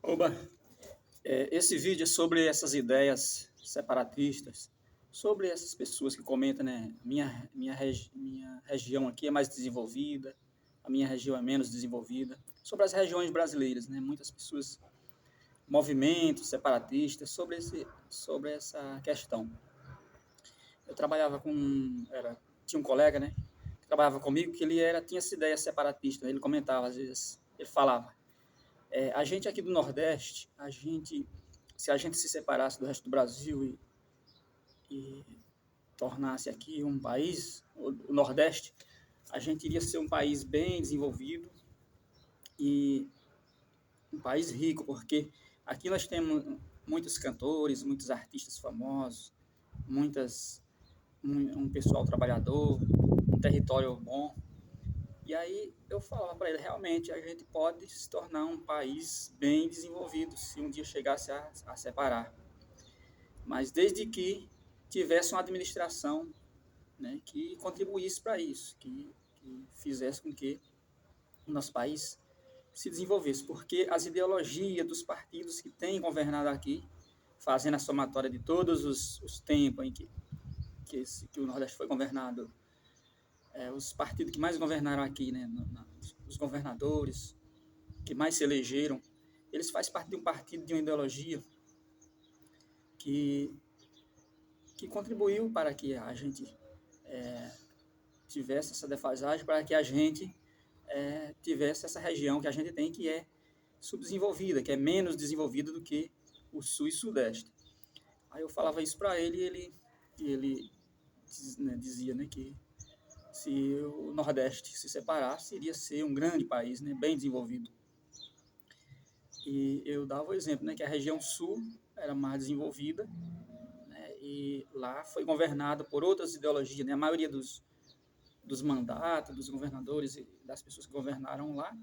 Oba, esse vídeo é sobre essas ideias separatistas, sobre essas pessoas que comentam, né? Minha região aqui é mais desenvolvida, a minha região é menos desenvolvida. Sobre as regiões brasileiras, né? Muitas pessoas, movimentos separatistas, sobre essa questão. Eu trabalhava tinha um colega, né? Que trabalhava comigo que tinha essa ideia separatista. Ele comentava às vezes, ele falava. A gente aqui do Nordeste, se a gente se separasse do resto do Brasil e tornasse aqui um país, o Nordeste, a gente iria ser um país bem desenvolvido e um país rico, porque aqui nós temos muitos cantores, muitos artistas famosos, um pessoal trabalhador, um território bom. E aí eu falava para ele, realmente a gente pode se tornar um país bem desenvolvido se um dia chegasse a separar. Mas desde que tivesse uma administração, né, que contribuísse para isso, que fizesse com que o nosso país se desenvolvesse. Porque as ideologias dos partidos que têm governado aqui, fazendo a somatória de todos os tempos em que o Nordeste foi governado, os partidos que mais governaram aqui, né, os governadores que mais se elegeram, eles fazem parte de um partido, de uma ideologia que, que contribuiu para que a gente tivesse essa defasagem, para que a gente tivesse essa região que a gente tem, que é subdesenvolvida, que é menos desenvolvida do que o Sul e Sudeste. Aí eu falava isso para ele e ele dizia, né, que se o Nordeste se separasse, iria ser um grande país, né, bem desenvolvido. E eu dava o exemplo, né, que a região Sul era mais desenvolvida, né, e lá foi governada por outras ideologias, né, a maioria dos mandatos, dos governadores e das pessoas que governaram lá,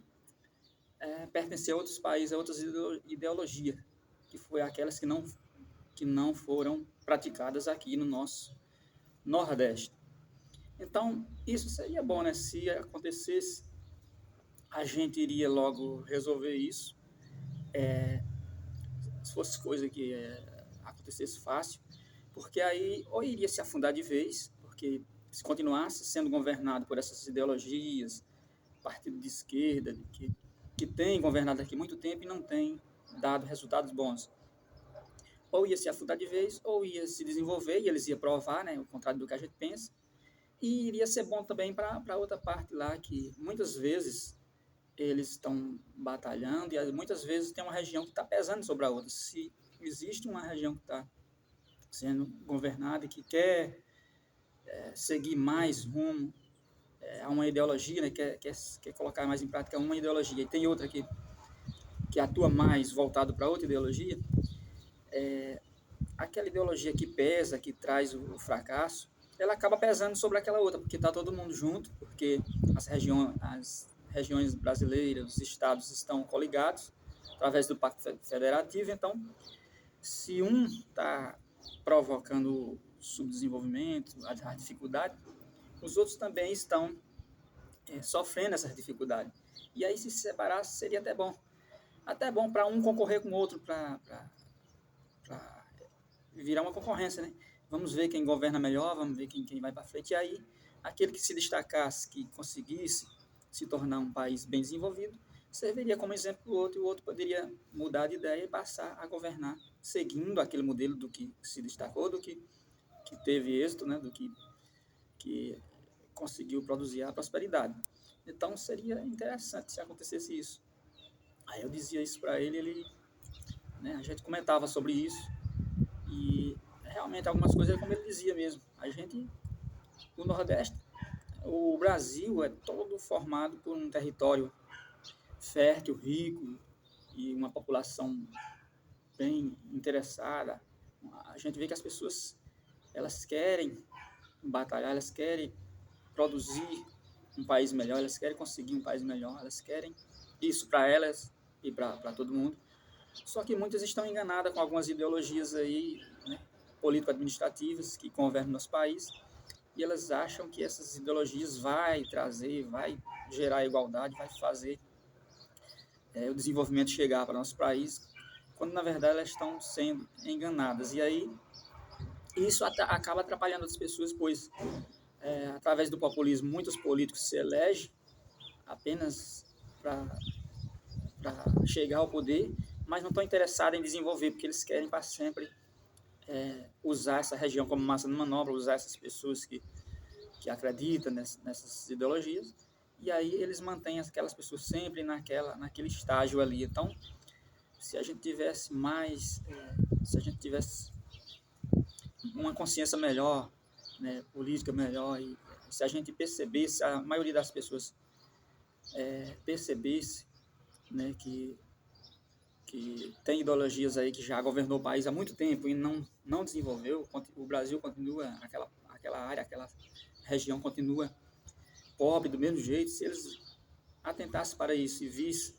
pertencia a outros países, a outras ideologias, que foi aquelas que não foram praticadas aqui no nosso Nordeste. Então, isso seria bom, né? Se acontecesse, a gente iria logo resolver isso. Se fosse coisa que acontecesse fácil, porque aí ou iria se afundar de vez, porque se continuasse sendo governado por essas ideologias, partido de esquerda, que tem governado aqui muito tempo e não tem dado resultados bons. Ou ia se afundar de vez, ou ia se desenvolver, e eles iam provar, né, o contrário do que a gente pensa, e iria ser bom também para outra parte lá, que muitas vezes eles estão batalhando, e muitas vezes tem uma região que está pesando sobre a outra. Se existe uma região que está sendo governada e que quer seguir mais rumo a uma ideologia, né, quer colocar mais em prática uma ideologia, e tem outra que atua mais voltado para outra ideologia, aquela ideologia que pesa, que traz o fracasso, ela acaba pesando sobre aquela outra, porque está todo mundo junto, porque as regiões brasileiras, os estados estão coligados através do Pacto Federativo, então, se um está provocando subdesenvolvimento, a dificuldade, os outros também estão sofrendo essas dificuldades. E aí, se separasse, seria até bom para um concorrer com o outro, para virar uma concorrência, né? Vamos ver quem governa melhor, vamos ver quem vai para frente. E aí, aquele que se destacasse, que conseguisse se tornar um país bem desenvolvido, serviria como exemplo para o outro, e o outro poderia mudar de ideia e passar a governar seguindo aquele modelo do que se destacou, que teve êxito, né? Que conseguiu produzir a prosperidade. Então, seria interessante se acontecesse isso. Aí eu dizia isso para ele, né, a gente comentava sobre isso, e realmente algumas coisas, como ele dizia mesmo, o Nordeste, o Brasil é todo formado por um território fértil, rico e uma população bem interessada. A gente vê que as pessoas, elas querem batalhar, elas querem produzir um país melhor, elas querem conseguir um país melhor, elas querem isso para elas e para todo mundo. Só que muitas estão enganadas com algumas ideologias aí, né, político-administrativas que governam nosso país, e elas acham que essas ideologias vai gerar igualdade, vai fazer o desenvolvimento chegar para o nosso país, quando na verdade elas estão sendo enganadas. E aí isso acaba atrapalhando as pessoas, pois através do populismo muitos políticos se elegem apenas para chegar ao poder, mas não estão interessados em desenvolver, porque eles querem para sempre usar essa região como massa de manobra, usar essas pessoas que acreditam nessas ideologias, e aí eles mantêm aquelas pessoas sempre naquele estágio ali. Então, se a gente tivesse se a gente tivesse uma consciência melhor, né, política melhor, e se a gente percebesse, a maioria das pessoas percebesse, né, que tem ideologias aí que já governou o país há muito tempo e não desenvolveu, o Brasil continua, aquela área, aquela região continua pobre do mesmo jeito. Se eles atentassem para isso e vissem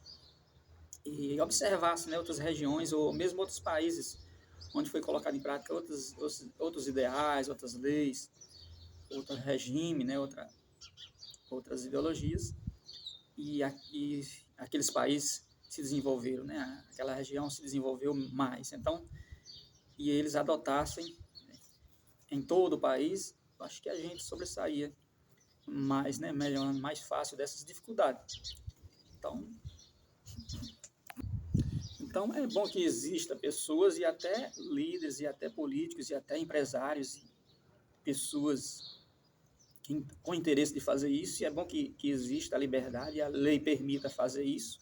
e observassem, né, outras regiões ou mesmo outros países onde foi colocado em prática outros ideais, outras leis, outro regime, né, outras ideologias, e aqueles países se desenvolveram, né, aquela região se desenvolveu mais. Então, e eles adotassem, né, em todo o país, acho que a gente sobressaía mais, né, melhor, mais fácil dessas dificuldades. Então é bom que exista pessoas e até líderes e até políticos e até empresários e pessoas com interesse de fazer isso, e é bom que exista a liberdade, a lei permita fazer isso,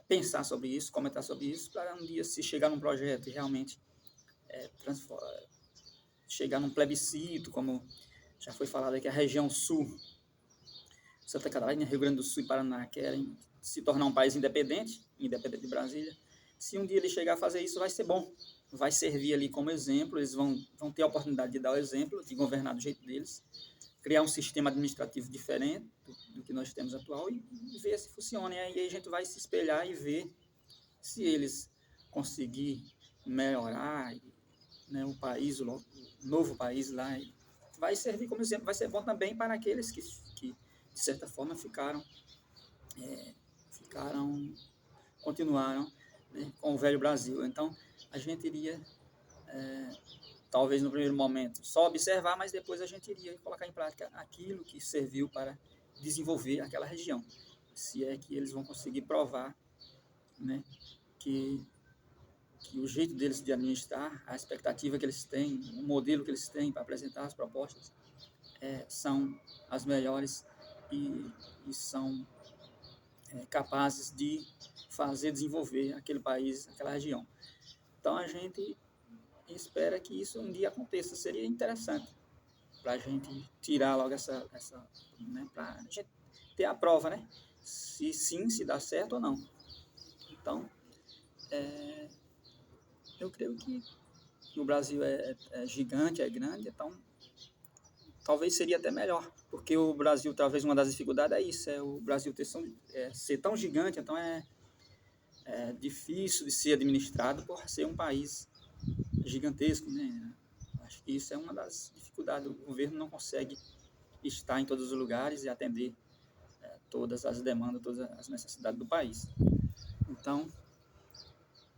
pensar sobre isso, comentar sobre isso, para um dia, se chegar num projeto e realmente chegar num plebiscito, como já foi falado aqui, a região sul, Santa Catarina, Rio Grande do Sul e Paraná, querem se tornar um país independente de Brasília. Se um dia ele chegar a fazer isso, vai ser bom, vai servir ali como exemplo, eles vão ter a oportunidade de dar o exemplo, de governar do jeito deles, criar um sistema administrativo diferente do que nós temos atual e ver se funciona. E aí a gente vai se espelhar e ver se eles conseguirem melhorar, né, o país, o novo país lá, vai servir como exemplo, vai ser bom também para aqueles que de certa forma continuaram, né, com o velho Brasil. Então a gente iria talvez no primeiro momento só observar, mas depois a gente iria colocar em prática aquilo que serviu para desenvolver aquela região, se é que eles vão conseguir provar, né, que o jeito deles de administrar, a expectativa que eles têm, o modelo que eles têm para apresentar as propostas, são as melhores e são capazes de fazer desenvolver aquele país, aquela região. Então a gente espera que isso um dia aconteça. Seria interessante para a gente tirar logo né, para a gente ter a prova, né? Se sim, se dá certo ou não. Então, eu creio que o Brasil é gigante, é grande, então talvez seria até melhor, porque o Brasil, talvez uma das dificuldades é isso, o Brasil ser tão gigante, então é difícil de ser administrado por ser um país gigantesco, né? Acho que isso é uma das dificuldades, o governo não consegue estar em todos os lugares e atender todas as demandas, todas as necessidades do país. Então,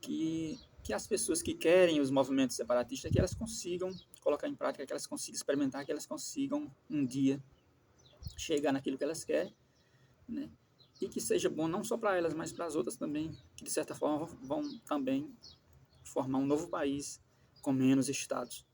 que as pessoas que querem os movimentos separatistas, que elas consigam colocar em prática, que elas consigam experimentar, que elas consigam um dia chegar naquilo que elas querem, né? E que seja bom não só para elas, mas para as outras também, que de certa forma vão também formar um novo país com menos estados.